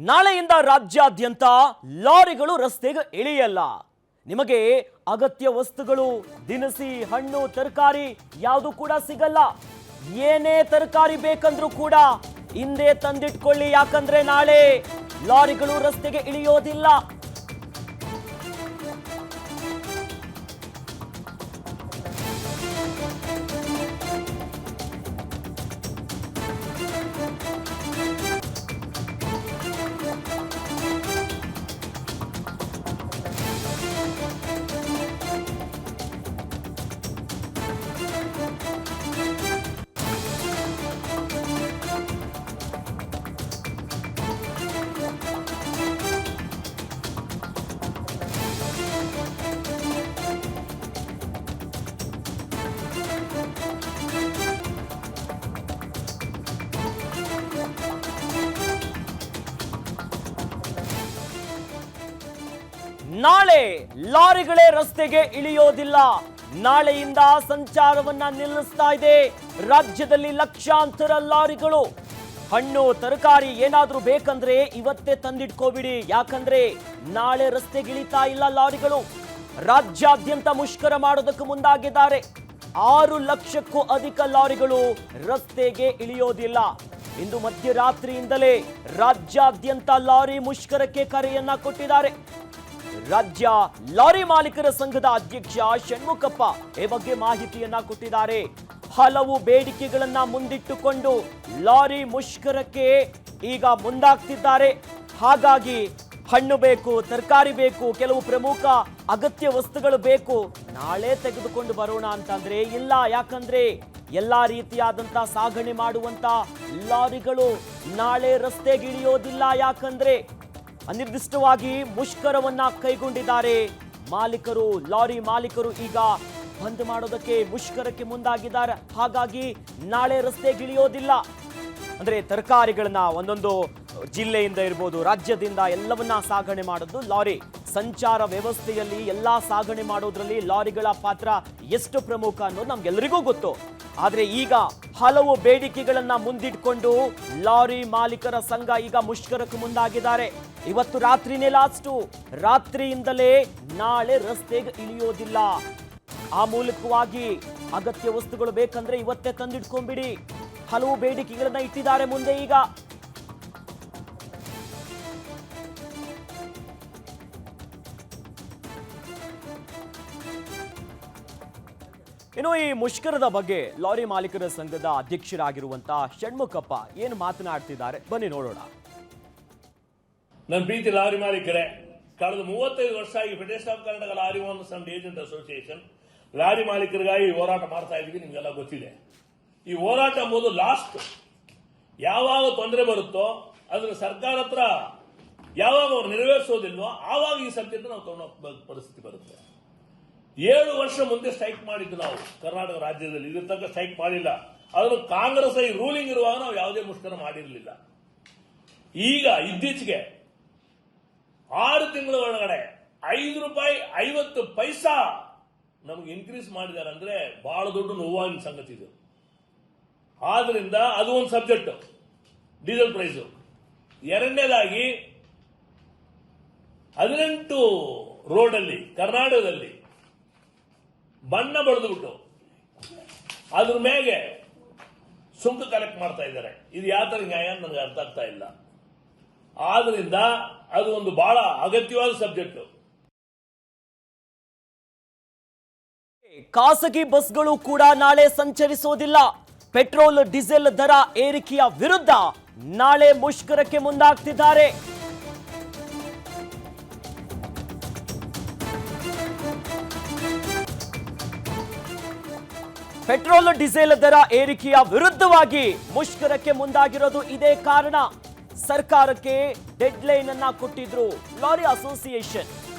ನಾಳೆಯಿಂದ ರಾಜ್ಯಾದ್ಯಂತ ಲಾರಿಗಳು ರಸ್ತೆಗೆ ಇಳಿಯಲ್ಲ. ನಿಮಗೆ ಅಗತ್ಯ ವಸ್ತುಗಳು, ದಿನಸಿ, ಹಣ್ಣು, ತರಕಾರಿ ಯಾವುದು ಕೂಡ ಸಿಗಲ್ಲ. ಏನೇ ತರಕಾರಿ ಬೇಕಂದ್ರೂ ಕೂಡ ಹಿಂದೆ ತಂದಿಟ್ಕೊಳ್ಳಿ, ಯಾಕಂದ್ರೆ ನಾಳೆ ಲಾರಿಗಳು ರಸ್ತೆಗೆ ಇಳಿಯೋದಿಲ್ಲ. ನಾಳೆ ಲಾರಿಗಳೇ ರಸ್ತೆಗೆ ಇಳಿಯೋದಿಲ್ಲ. ನಾಳೆಯಿಂದ ಸಂಚಾರವನ್ನ ನಿಲ್ಲಿಸ್ತಾ ಇದೆ ರಾಜ್ಯದಲ್ಲಿ ಲಕ್ಷಾಂತರ ಲಾರಿಗಳು. ಹಣ್ಣು ತರಕಾರಿ ಏನಾದ್ರೂ ಬೇಕಂದ್ರೆ ಇವತ್ತೇ ತಂದಿಟ್ಕೋಬಿಡಿ, ಯಾಕಂದ್ರೆ ನಾಳೆ ರಸ್ತೆಗೆ ಇಳಿತಾ ಇಲ್ಲ ಲಾರಿಗಳು. ರಾಜ್ಯಾದ್ಯಂತ ಮುಷ್ಕರ ಮಾಡೋದಕ್ಕೆ ಮುಂದಾಗಿದ್ದಾರೆ. 6 ಲಕ್ಷಕ್ಕೂ ಅಧಿಕ ಲಾರಿಗಳು ರಸ್ತೆಗೆ ಇಳಿಯೋದಿಲ್ಲ. ಇಂದು ಮಧ್ಯರಾತ್ರಿಯಿಂದಲೇ ರಾಜ್ಯಾದ್ಯಂತ ಲಾರಿ ಮುಷ್ಕರಕ್ಕೆ ಕರೆಯನ್ನ ಕೊಟ್ಟಿದ್ದಾರೆ. ರಾಜ್ಯ ಲಾರಿ ಮಾಲೀಕರ ಸಂಘದ ಅಧ್ಯಕ್ಷ ಷಣ್ಮುಖಪ್ಪ ಈ ಬಗ್ಗೆ ಮಾಹಿತಿಯನ್ನ ಕೊಟ್ಟಿದ್ದಾರೆ. ಹಲವು ಬೇಡಿಕೆಗಳನ್ನ ಮುಂದಿಟ್ಟುಕೊಂಡು ಲಾರಿ ಮುಷ್ಕರಕ್ಕೆ ಈಗ ಮುಂದಾಗ್ತಿದ್ದಾರೆ. ಹಾಗಾಗಿ ಹಣ್ಣು ಬೇಕು, ತರಕಾರಿ ಬೇಕು, ಕೆಲವು ಪ್ರಮುಖ ಅಗತ್ಯ ವಸ್ತುಗಳು ಬೇಕು, ನಾಳೆ ತೆಗೆದುಕೊಂಡು ಬರೋಣ ಅಂತಂದ್ರೆ ಇಲ್ಲ. ಯಾಕಂದ್ರೆ ಎಲ್ಲಾ ರೀತಿಯಾದಂತ ಸಾಗಣೆ ಮಾಡುವಂತ ಲಾರಿಗಳು ನಾಳೆ ರಸ್ತೆಗೆ ಇಳಿಯೋದಿಲ್ಲ. ಯಾಕಂದ್ರೆ ಅನಿರ್ದಿಷ್ಟವಾಗಿ ಮುಷ್ಕರವನ್ನ ಕೈಗೊಂಡಿದ್ದಾರೆ ಮಾಲೀಕರು. ಲಾರಿ ಮಾಲೀಕರು ಈಗ ಬಂದ್ ಮಾಡೋದಕ್ಕೆ ಮುಷ್ಕರಕ್ಕೆ ಮುಂದಾಗಿದ್ದಾರೆ. ಹಾಗಾಗಿ ನಾಳೆ ರಸ್ತೆಗೆ ಇಳಿಯೋದಿಲ್ಲ. ಅಂದ್ರೆ ತರಕಾರಿಗಳನ್ನ ಒಂದೊಂದು ಜಿಲ್ಲೆಯಿಂದ ಇರ್ಬೋದು, ರಾಜ್ಯದಿಂದ ಎಲ್ಲವನ್ನ ಸಾಗಣೆ ಮಾಡೋದು ಲಾರಿ. ಸಂಚಾರ ವ್ಯವಸ್ಥೆಯಲ್ಲಿ ಎಲ್ಲಾ ಸಾಗಣೆ ಮಾಡೋದ್ರಲ್ಲಿ ಲಾರಿಗಳ ಪಾತ್ರ ಎಷ್ಟು ಪ್ರಮುಖ ಅನ್ನೋದು ನಮ್ಗೆಲ್ಲರಿಗೂ ಗೊತ್ತು. ಆದ್ರೆ ಈಗ ಹಲವು ಬೇಡಿಕೆಗಳನ್ನ ಮುಂದಿಟ್ಕೊಂಡು ಲಾರಿ ಮಾಲೀಕರ ಸಂಘ ಈಗ ಮುಷ್ಕರಕ್ಕೆ ಮುಂದಾಗಿದ್ದಾರೆ. ಇವತ್ತು ರಾತ್ರಿನೇ ಲಾಸ್ಟು, ರಾತ್ರಿಯಿಂದಲೇ ನಾಳೆ ರಸ್ತೆಗೆ ಇಳಿಯೋದಿಲ್ಲ. ಆ ಮೂಲಕವಾಗಿ ಅಗತ್ಯ ವಸ್ತುಗಳು ಬೇಕಂದ್ರೆ ಇವತ್ತೇ ತಂದಿಟ್ಕೊಂಡ್ಬಿಡಿ. ಹಲವು ಬೇಡಿಕೆಗಳನ್ನ ಇಟ್ಟಿದ್ದಾರೆ ಮುಂದೆ ಈಗ. ಇನ್ನು ಈ ಮುಷ್ಕರದ ಬಗ್ಗೆ ಲಾರಿ ಮಾಲೀಕರ ಸಂಘದ ಅಧ್ಯಕ್ಷರಾಗಿರುವಂತಹ ಷಣ್ಮುಖಪ್ಪ ಏನು ಮಾತನಾಡ್ತಿದ್ದಾರೆ, ಬನ್ನಿ ನೋಡೋಣ. ನನ್ನ ಪ್ರೀತಿ ಲಾರಿ ಮಾಲೀಕರೇ, ಕಳೆದ 35 ವರ್ಷ ಈ federation of Karnataka lorry owners and agent association lorry ಮಾಲೀಕರಿಗಾಗಿ ಹೋರಾಟ ಮಾಡ್ತಾ ಇದ್ದೀವಿ. ನಿಮ್ಗೆಲ್ಲ ಗೊತ್ತಿದೆ. ಈ ಹೋರಾಟ ಎಂಬುದು ಲಾಸ್ಟ್. ಯಾವಾಗ ತೊಂದರೆ ಬರುತ್ತೋ ಅದನ್ನ ಸರ್ಕಾರ ಹತ್ರ ಯಾವಾಗ ಅವ್ರು ನೆರವೇರಿಸೋದಿಲ್ವೋ ಆವಾಗ ಈ ಸಬ್ಜೆಕ್ಟ್ ನಾವು ತಗೊಂಡೋಗ ಪರಿಸ್ಥಿತಿ ಬರುತ್ತೆ. 7 ವರ್ಷ ಮುಂದೆ ಸ್ಟ್ರೈಕ್ ಮಾಡಿದ್ದು ನಾವು ಕರ್ನಾಟಕ ರಾಜ್ಯದಲ್ಲಿ. ಇದ್ರ ತನಕ ಸ್ಟ್ರೈಕ್ ಮಾಡಿಲ್ಲ. ಅದನ್ನು ಕಾಂಗ್ರೆಸ್ ಈ ರೂಲಿಂಗ್ ಇರುವಾಗ ನಾವು ಯಾವುದೇ ಮುಷ್ಕರ ಮಾಡಿರಲಿಲ್ಲ. ಈಗ ಇತ್ತೀಚೆಗೆ 6 ತಿಂಗಳ ಒಳಗಡೆ ₹5.50 ನಮ್ಗೆ ಇನ್ಕ್ರೀಸ್ ಮಾಡಿದ್ದಾರೆ. ಅಂದ್ರೆ ಬಹಳ ದೊಡ್ಡ ನೋವಿನ ಸಂಗತಿ ಇದು. ಆದ್ರಿಂದ ಅದು ಒಂದು ಸಬ್ಜೆಕ್ಟ್, ಡೀಸೆಲ್ ಪ್ರೈಸು. ಎರಡನೇದಾಗಿ 18 ರೋಡಲ್ಲಿ ಕರ್ನಾಟಕದಲ್ಲಿ ಬಣ್ಣ ಬಳಿದ್ಬಿಟ್ಟು ಅದ್ರ ಮೇಲೆ ಸುಂಕ ಕಲೆಕ್ಟ್ ಮಾಡ್ತಾ ಇದ್ದಾರೆ. ಇದು ಯಾವ ತರ ನ್ಯಾಯ ನನಗೆ ಅರ್ಥ ಆಗ್ತಾ ಇಲ್ಲ. ಆದ್ರಿಂದ ಅದು ಒಂದು ಬಹಳ ಅಗತ್ಯವಾದ ಸಬ್ಜೆಕ್ಟ್. ಖಾಸಗಿ ಬಸ್ಗಳು ಕೂಡ ನಾಳೆ ಸಂಚರಿಸೋದಿಲ್ಲ. ಪೆಟ್ರೋಲ್ ಡೀಸೆಲ್ ದರ ಏರಿಕೆಯ ವಿರುದ್ಧ ನಾಳೆ ಮುಷ್ಕರಕ್ಕೆ ಮುಂದಾಗ್ತಿದ್ದಾರೆ. ಪೆಟ್ರೋಲ್ ಡೀಸೆಲ್ ದರ ಏರಿಕೆಯ ವಿರುದ್ಧವಾಗಿ ಮುಷ್ಕರಕ್ಕೆ ಮುಂದಾಗಿರೋದು ಇದೇ ಕಾರಣ. ಸರ್ಕಾರಕ್ಕೆ ಡೆಡ್ ಲೈನ್ ಅನ್ನ ಕೊಟ್ಟಿದ್ರು ಲಾರಿ ಅಸೋಸಿಯೇಷನ್.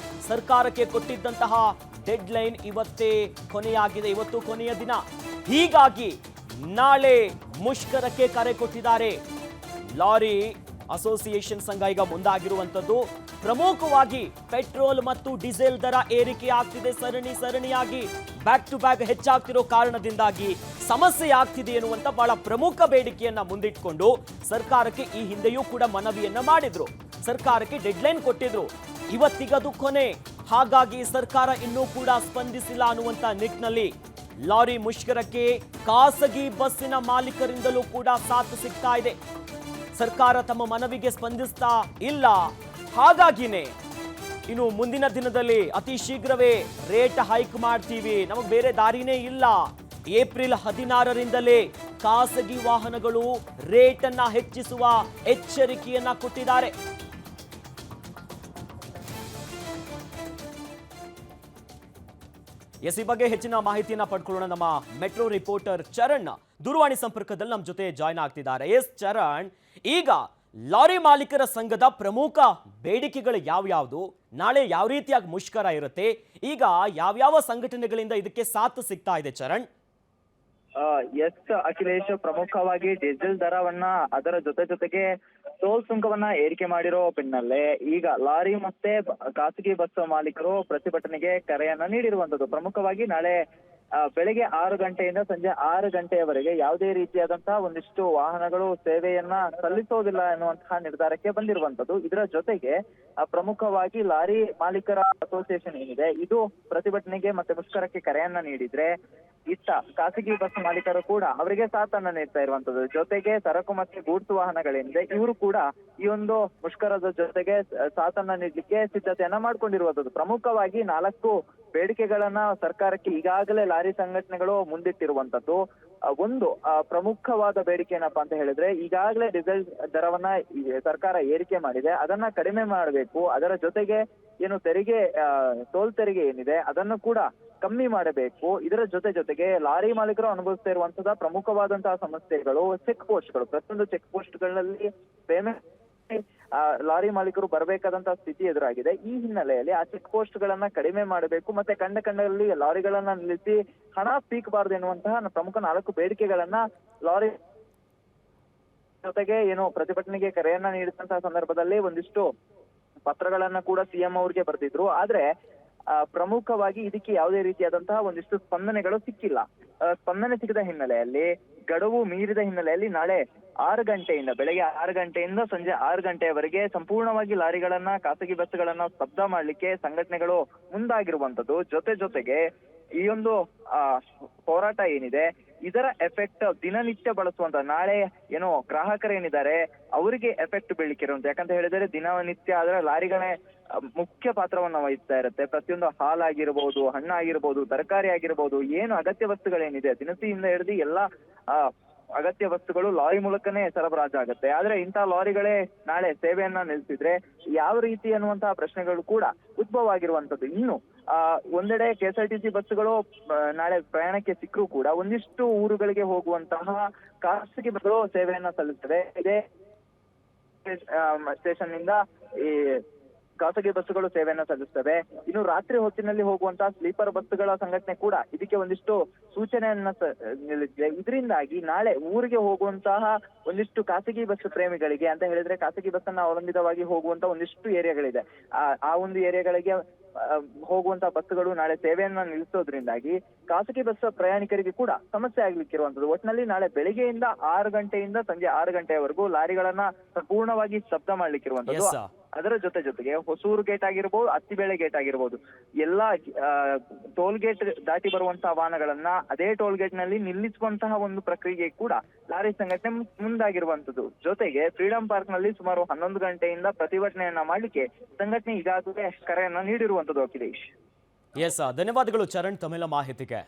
ಸರ್ಕಾರಕ್ಕೆ ಕೊಟ್ಟಿದ್ದಂತಹ ಡೆಡ್ ಲೈನ್ ಇವತ್ತೇ ಕೊನೆಯಾಗಿದೆ. ಇವತ್ತು ಕೊನೆಯ ದಿನ. ಹೀಗಾಗಿ ನಾಳೆ ಮುಷ್ಕರಕ್ಕೆ ಕರೆ ಕೊಟ್ಟಿದ್ದಾರೆ ಲಾರಿ ಅಸೋಸಿಯೇಷನ್ ಸಂಘ. ಈಗ ಮುಂದಾಗಿರುವಂತದ್ದು ಪ್ರಮುಖವಾಗಿ ಪೆಟ್ರೋಲ್ ಮತ್ತು ಡೀಸೆಲ್ ದರ ಏರಿಕೆ ಆಗ್ತಿದೆ. ಸರಣಿಯಾಗಿ ಬ್ಯಾಕ್ ಟು ಬ್ಯಾಕ್ ಹೆಚ್ಚಾಗ್ತಿರೋ ಕಾರಣದಿಂದಾಗಿ ಸಮಸ್ಯೆ ಆಗ್ತಿದೆ ಎನ್ನುವಂತ ಬಹಳ ಪ್ರಮುಖ ಬೇಡಿಕೆಯನ್ನ ಮುಂದಿಟ್ಕೊಂಡು ಸರ್ಕಾರಕ್ಕೆ ಈ ಹಿಂದೆಯೂ ಕೂಡ ಮನವಿಯನ್ನ ಮಾಡಿದ್ರು. ಸರ್ಕಾರಕ್ಕೆ ಡೆಡ್ಲೈನ್ ಕೊಟ್ಟಿದ್ರು. ಇವತ್ತಿಗದು ಕೊನೆ. ಹಾಗಾಗಿ ಸರ್ಕಾರ ಇನ್ನೂ ಕೂಡ ಸ್ಪಂದಿಸಿಲ್ಲ ಅನ್ನುವಂತ ನಿಟ್ಟಿನಲ್ಲಿ ಲಾರಿ ಮುಷ್ಕರಕ್ಕೆ ಖಾಸಗಿ ಬಸ್ಸಿನ ಮಾಲೀಕರಿಂದಲೂ ಕೂಡ ಸಾಥ್ ಸಿಗ್ತಾ ಇದೆ. ಸರ್ಕಾರ ತಮ್ಮ ಮನವಿಗೆ ಸ್ಪಂದಿಸ್ತಾ ಇಲ್ಲ. ಹಾಗಾಗಿನೇ ಇನ್ನು ಮುಂದಿನ ದಿನದಲ್ಲಿ ಅತಿ ಶೀಘ್ರವೇ ರೇಟ್ ಹೈಕ್ ಮಾಡ್ತೀವಿ, ನಮಗೆ ಬೇರೆ ದಾರಿನೇ ಇಲ್ಲ. ಏಪ್ರಿಲ್ 16ರಿಂದಲೇ ಖಾಸಗಿ ವಾಹನಗಳು ರೇಟ್ ಅನ್ನ ಹೆಚ್ಚಿಸುವ ಎಚ್ಚರಿಕೆಯನ್ನ ಕೊಟ್ಟಿದ್ದಾರೆ. ಈ ಬಗ್ಗೆ ಹೆಚ್ಚಿನ ಮಾಹಿತಿಯನ್ನ ಪಡ್ಕೊಳ್ಳೋಣ. ನಮ್ಮ ಮೆಟ್ರೋ ರಿಪೋರ್ಟರ್ ಚರಣ್ ದೂರವಾಣಿ ಸಂಪರ್ಕದಲ್ಲಿ ನಮ್ಮ ಜೊತೆ ಜಾಯ್ನ್ ಆಗ್ತಿದ್ದಾರೆ. ಚರಣ್, ಈಗ ಲಾರಿ ಮಾಲೀಕರ ಸಂಘದ ಪ್ರಮುಖ ಬೇಡಿಕೆಗಳು ಯಾವ್ಯಾವುದು, ನಾಳೆ ಯಾವ ರೀತಿಯಾಗಿ ಮುಷ್ಕರ ಇರುತ್ತೆ, ಈಗ ಯಾವ್ಯಾವ ಸಂಘಟನೆಗಳಿಂದ ಇದಕ್ಕೆ ಸಾಥ್ ಸಿಗ್ತಾ ಇದೆ ಚರಣ್? ಎಸ್ ಅಖಿಲೇಶ್, ಪ್ರಮುಖವಾಗಿ ಡೀಸೆಲ್ ದರವನ್ನ ಅದರ ಜೊತೆಗೆ ಟೋಲ್ ಸುಂಕವನ್ನ ಏರಿಕೆ ಮಾಡಿರೋ ಬೆನ್ನಲ್ಲೇ ಈಗ ಲಾರಿ ಮತ್ತೆ ಖಾಸಗಿ ಬಸ್ ಮಾಲೀಕರು ಪ್ರತಿಭಟನೆಗೆ ಕರೆಯನ್ನ ನೀಡಿರುವಂತದ್ದು. ಪ್ರಮುಖವಾಗಿ ನಾಳೆ ಬೆಳಗ್ಗೆ 6 ಗಂಟೆಯಿಂದ ಸಂಜೆ 6 ಗಂಟೆಯವರೆಗೆ ಯಾವುದೇ ರೀತಿಯಾದಂತಹ ಒಂದಿಷ್ಟು ವಾಹನಗಳು ಸೇವೆಯನ್ನ ಸಲ್ಲಿಸೋದಿಲ್ಲ ಎನ್ನುವಂತಹ ನಿರ್ಧಾರಕ್ಕೆ ಬಂದಿರುವಂತದ್ದು. ಇದರ ಜೊತೆಗೆ ಪ್ರಮುಖವಾಗಿ ಲಾರಿ ಮಾಲೀಕರ ಅಸೋಸಿಯೇಷನ್ ಏನಿದೆ ಇದು ಪ್ರತಿಭಟನೆಗೆ ಮತ್ತೆ ಮುಷ್ಕರಕ್ಕೆ ಕರೆಯನ್ನ ನೀಡಿದ್ರೆ, ಇತ್ತ ಖಾಸಗಿ ಬಸ್ ಮಾಲೀಕರು ಕೂಡ ಅವರಿಗೆ ಸಾಥನ್ನ ನೀಡ್ತಾ ಇರುವಂತದ್ದು. ಜೊತೆಗೆ ಸರಕು ಮತ್ತೆ ಗೂಡ್ಸ್ ವಾಹನಗಳೇನಿದೆ ಇವರು ಕೂಡ ಈ ಒಂದು ಮುಷ್ಕರದ ಜೊತೆಗೆ ಸಾಥನ್ನ ನೀಡಲಿಕ್ಕೆ ಸಿದ್ಧತೆಯನ್ನ ಮಾಡ್ಕೊಂಡಿರುವಂತದ್ದು. ಪ್ರಮುಖವಾಗಿ 4 ಬೇಡಿಕೆಗಳನ್ನ ಸರ್ಕಾರಕ್ಕೆ ಈಗಾಗಲೇ ಲಾರಿ ಸಂಘಟನೆಗಳು ಮುಂದಿಟ್ಟಿರುವಂತದ್ದು. ಒಂದು ಪ್ರಮುಖವಾದ ಬೇಡಿಕೆ ಏನಪ್ಪಾ ಅಂತ ಹೇಳಿದ್ರೆ, ಈಗಾಗಲೇ ಡೀಸೆಲ್ ದರವನ್ನ ಸರ್ಕಾರ ಏರಿಕೆ ಮಾಡಿದೆ, ಅದನ್ನ ಕಡಿಮೆ ಮಾಡಬೇಕು. ಅದರ ಜೊತೆಗೆ ಏನು ತೆರಿಗೆ, ಟೋಲ್ ತೆರಿಗೆ ಏನಿದೆ ಅದನ್ನು ಕೂಡ ಕಮ್ಮಿ ಮಾಡಬೇಕು. ಇದರ ಜೊತೆಗೆ ಲಾರಿ ಮಾಲೀಕರು ಅನುಭವಿಸ್ತಾ ಇರುವಂತಹ ಪ್ರಮುಖವಾದಂತಹ ಸಮಸ್ಯೆಗಳು ಚೆಕ್ ಪೋಸ್ಟ್ಗಳು. ಪ್ರತಿಯೊಂದು ಚೆಕ್ ಪೋಸ್ಟ್ಗಳಲ್ಲಿ ಪೇಮೆಂಟ್ ಲಾರಿ ಮಾಲೀಕರು ಬರಬೇಕಾದಂತಹ ಸ್ಥಿತಿ ಎದುರಾಗಿದೆ. ಈ ಹಿನ್ನೆಲೆಯಲ್ಲಿ ಆ ಚೆಕ್ ಪೋಸ್ಟ್ ಗಳನ್ನ ಕಡಿಮೆ ಮಾಡಬೇಕು, ಮತ್ತೆ ಕಂಡಲ್ಲಿ ಲಾರಿಗಳನ್ನ ನಿಲ್ಲಿಸಿ ಹಣ ಪೀಕಬಾರದು ಎನ್ನುವಂತಹ ಪ್ರಮುಖ 4 ಬೇಡಿಕೆಗಳನ್ನ ಲಾರಿ ಜೊತೆಗೆ ಏನು ಪ್ರತಿಭಟನೆಗೆ ಕರೆಯನ್ನ ನೀಡಿದಂತಹ ಸಂದರ್ಭದಲ್ಲಿ ಒಂದಿಷ್ಟು ಪತ್ರಗಳನ್ನ ಕೂಡ ಸಿಎಂ ಅವ್ರಿಗೆ ಬರೆದಿದ್ರು. ಆದ್ರೆ ಪ್ರಮುಖವಾಗಿ ಇದಕ್ಕೆ ಯಾವುದೇ ರೀತಿಯಾದಂತಹ ಒಂದಿಷ್ಟು ಸ್ಪಂದನೆಗಳು ಸಿಕ್ಕಿಲ್ಲ. ಸ್ಪಂದನೆ ಸಿಗದ ಹಿನ್ನೆಲೆಯಲ್ಲಿ, ಗಡುವು ಮೀರಿದ ಹಿನ್ನೆಲೆಯಲ್ಲಿ ನಾಳೆ 6 ಗಂಟೆಯಿಂದ ಬೆಳಗ್ಗೆ 6 ಗಂಟೆಯಿಂದ ಸಂಜೆ 6 ಗಂಟೆಯವರೆಗೆ ಸಂಪೂರ್ಣವಾಗಿ ಲಾರಿಗಳನ್ನ ಖಾಸಗಿ ಬಸ್ಗಳನ್ನ ಸ್ತಬ್ಧ ಮಾಡ್ಲಿಕ್ಕೆ ಸಂಘಟನೆಗಳು ಮುಂದಾಗಿರುವಂತದ್ದು. ಜೊತೆಗೆ ಈ ಒಂದು ಹೋರಾಟ ಏನಿದೆ ಇದರ ಎಫೆಕ್ಟ್ ದಿನನಿತ್ಯ ಬಳಸುವಂತ ನಾಳೆ ಏನೋ ಗ್ರಾಹಕರೇನಿದ್ದಾರೆ ಅವರಿಗೆ ಎಫೆಕ್ಟ್ ಬೀಳ್ಲಿಕ್ಕಿರುವಂತ. ಯಾಕಂತ ಹೇಳಿದ್ರೆ ದಿನನಿತ್ಯ ಆದ್ರೆ ಲಾರಿಗಳೇ ಮುಖ್ಯ ಪಾತ್ರವನ್ನ ವಹಿಸ್ತಾ ಇರುತ್ತೆ. ಪ್ರತಿಯೊಂದು ಹಾಲಾಗಿರ್ಬೋದು, ಹಣ್ಣಾಗಿರ್ಬೋದು, ತರಕಾರಿ ಆಗಿರ್ಬೋದು, ಏನು ಅಗತ್ಯ ವಸ್ತುಗಳೇನಿದೆ ದಿನಸಿಯಿಂದ ಹಿಡಿದು ಎಲ್ಲಾ ಅಗತ್ಯ ವಸ್ತುಗಳು ಲಾರಿ ಮೂಲಕನೇ ಸರಬರಾಜಾಗುತ್ತೆ. ಆದ್ರೆ ಇಂತಹ ಲಾರಿಗಳೇ ನಾಳೆ ಸೇವೆಯನ್ನ ನಿಲ್ಲಿಸಿದ್ರೆ ಯಾವ ರೀತಿ ಅನ್ನುವಂತಹ ಪ್ರಶ್ನೆಗಳು ಕೂಡ ಉದ್ಭವ ಆಗಿರುವಂತದ್ದು. ಇನ್ನು ಒಂದೆಡೆ KSRTC ಬಸ್ಸುಗಳು ನಾಳೆ ಪ್ರಯಾಣಕ್ಕೆ ಸಿಕ್ಕರೂ ಕೂಡ ಒಂದಿಷ್ಟು ಊರುಗಳಿಗೆ ಹೋಗುವಂತಹ ಖಾಸಗಿ ಬಸ್ಗಳು ಸೇವೆಯನ್ನ ಸಲ್ಲಿಸ್ತವೆ. ಇದೇ ಸ್ಟೇಷನ್ ನಿಂದ ಈ ಖಾಸಗಿ ಬಸ್ಸುಗಳು ಸೇವೆಯನ್ನ ಸಲ್ಲಿಸ್ತವೆ. ಇನ್ನು ರಾತ್ರಿ ಹೊತ್ತಿನಲ್ಲಿ ಹೋಗುವಂತಹ ಸ್ಲೀಪರ್ ಬಸ್ಸುಗಳ ಸಂಘಟನೆ ಕೂಡ ಇದಕ್ಕೆ ಒಂದಿಷ್ಟು ಸೂಚನೆಯನ್ನ ನೀಡಿದೆ. ಇದರಿಂದಾಗಿ ನಾಳೆ ಊರಿಗೆ ಹೋಗುವಂತಹ ಒಂದಿಷ್ಟು ಖಾಸಗಿ ಬಸ್ ಪ್ರೇಮಿಗಳಿಗೆ ಅಂತ ಹೇಳಿದ್ರೆ ಖಾಸಗಿ ಬಸ್ ಅನ್ನ ಅವಲಂಬಿತವಾಗಿ ಹೋಗುವಂತ ಒಂದಿಷ್ಟು ಏರಿಯಾಗಳಿದೆ. ಆ ಒಂದು ಏರಿಯಾಗಳಿಗೆ ಹೋಗುವಂತ ಬಸ್ಸುಗಳು ನಾಳೆ ಸೇವೆಯನ್ನ ನಿಲ್ಲಿಸೋದ್ರಿಂದಾಗಿ ಖಾಸಗಿ ಬಸ್ ಪ್ರಯಾಣಿಕರಿಗೆ ಕೂಡ ಸಮಸ್ಯೆ ಆಗ್ಲಿಕ್ಕಿರುವಂತದ್ದು. ಒಟ್ಟಿನಲ್ಲಿ ನಾಳೆ ಬೆಳಿಗ್ಗೆಯಿಂದ 6 ಗಂಟೆಯಿಂದ ಸಂಜೆ 6 ಗಂಟೆಯವರೆಗೂ ಲಾರಿಗಳನ್ನ ಸಂಪೂರ್ಣವಾಗಿ ಸ್ತಬ್ಧ ಮಾಡ್ಲಿಕ್ಕಿರುವಂತದ್ದು. ಅದರ ಜೊತೆಗೆ ಹೊಸೂರು ಗೇಟ್ ಆಗಿರ್ಬೋದು, ಅತ್ತಿಬೇಳೆ ಗೇಟ್ ಆಗಿರ್ಬೋದು, ಎಲ್ಲಾ ಟೋಲ್ ಗೇಟ್ ದಾಟಿ ಬರುವಂತಹ ವಾಹನಗಳನ್ನ ಅದೇ ಟೋಲ್ ಗೇಟ್ ನಲ್ಲಿ ನಿಲ್ಲಿಸುವಂತಹ ಒಂದು ಪ್ರಕ್ರಿಯೆ ಕೂಡ ಲಾರಿ ಸಂಘಟನೆ ಮುಂದಾಗಿರುವಂತದ್ದು. ಜೊತೆಗೆ ಫ್ರೀಡಂ ಪಾರ್ಕ್ ನಲ್ಲಿ ಸುಮಾರು 11 ಗಂಟೆಯಿಂದ ಪ್ರತಿಭಟನೆಯನ್ನ ಮಾಡ್ಲಿಕ್ಕೆ ಸಂಘಟನೆ ಈಗಾಗಲೇ ಕರೆಯನ್ನ ನೀಡಿರುವಂತದ್ದು. ಅಖಿಲೇಶ್, ಧನ್ಯವಾದಗಳು ಚರಣ್ ತಮ್ಮೆಲ್ಲ ಮಾಹಿತಿಗೆ.